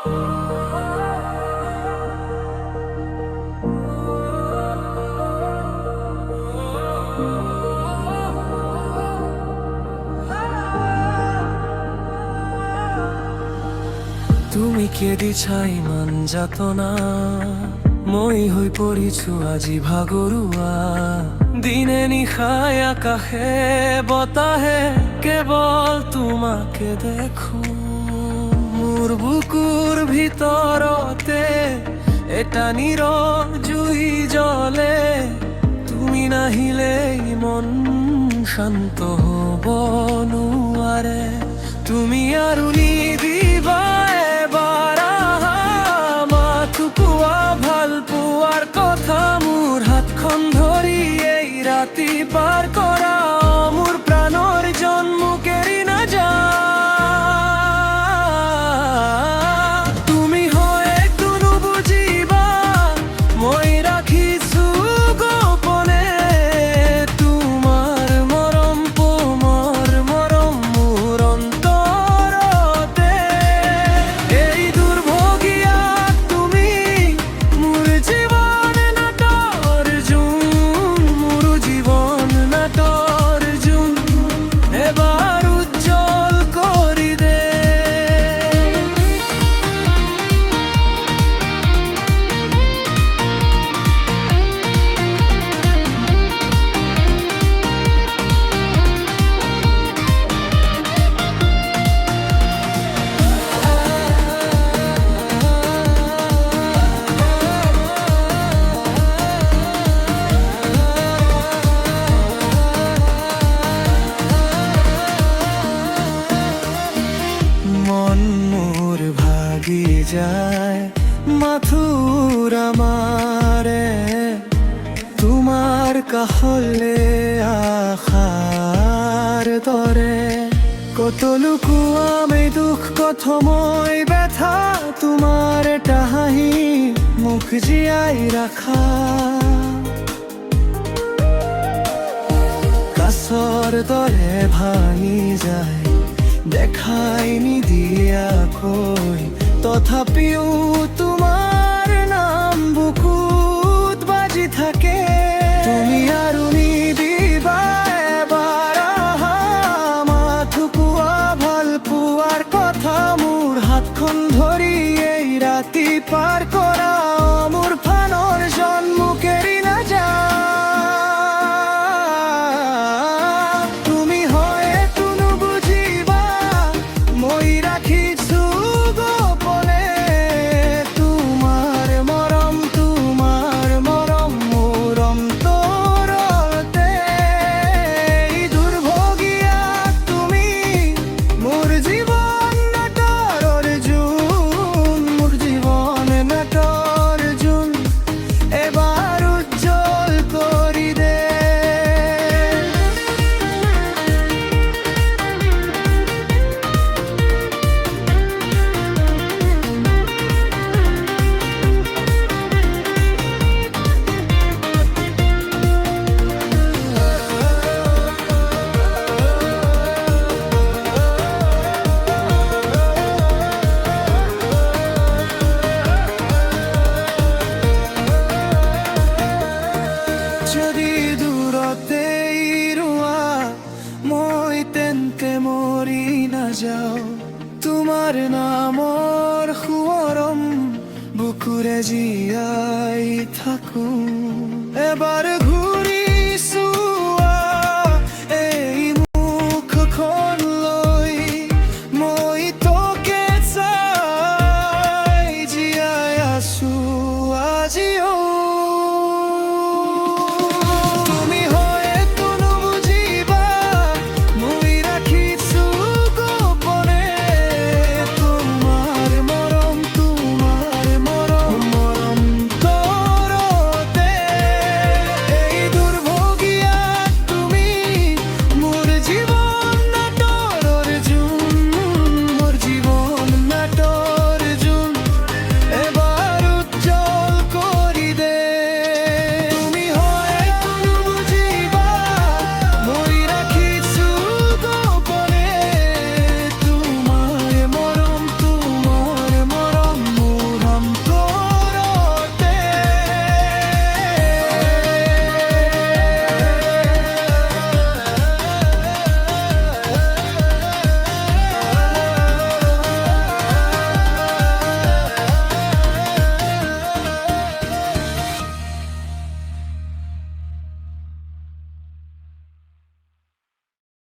তুমি কেদি ছাই মান যাতনা মই হৈ পৰিছো আজি ভাগৰুৱা দিনে নিশাই আকাশে বতাহে কেৱল তোমাকে দেখো মোৰ বুকুৰ ভিতৰতে এটা নীৰৱ জুই জ্বলে তুমি নাহিলে মন শান্ত হ'ব নোৱাৰে তুমি আৰু নিদিবা এবাৰ মাথো কোৱা ভাল পোৱাৰ কথা মোৰ হাতখন ধৰি এই ৰাতি পাৰ কৰা মোৰ প্ৰাণৰ জন্মক এৰি নাযা তুমি হয় কোনো বুজিবা মই ৰাখিছো গোপনে তোমাৰ মৰম মোৰ মোৰ অন্তৰতে এই দুৰ্ভগীয়া তুমি মোৰ জীৱন নাটৰ জোন মোৰ জীৱন নাটৰ জোন এবাৰ উজ্জ্বল কৰি দে মন মোৰ ভাগি যায় মাথোৰ আমাৰে তোমাৰ কাষলে আশাৰ দৰে কত লুকুৱাম এই দুখ কত মই ব্যথা তোমাৰ এটা হাঁহি মুখ জীয়াই ৰাখা কাছৰ দৰে ভাঙি যায় দেখাই নিদিয়াকৈ তথাপিও তোমাৰ নাম বুকুত বাজি থাকে তুমি আৰু নিদিবা এবাৰ মাথো কোৱা ভাল পোৱাৰ কথা মোৰ হাতখন ধৰি এই ৰাতি পাৰ কৰা মোৰ প্ৰাণৰ জন্মক এৰি নাযা তুমি হয় কোনো বুজিবা মই ৰাখিছো গোপনে তোমাৰ মৰম মোৰ অন্তৰতে এই দুৰ্ভগীয়া তুমি মোৰ জীৱন নাটৰ জোন মোৰ জীৱন নাটৰ জোন এবাৰ উজ্জ্বল কৰি দে যদি দূৰতে ৰোৱা মই তেন্তে মৰি নাযাওঁ তোমাৰ নামৰ সোঁৱৰণ বুকুৰে জীয়াই থাকো এবাৰ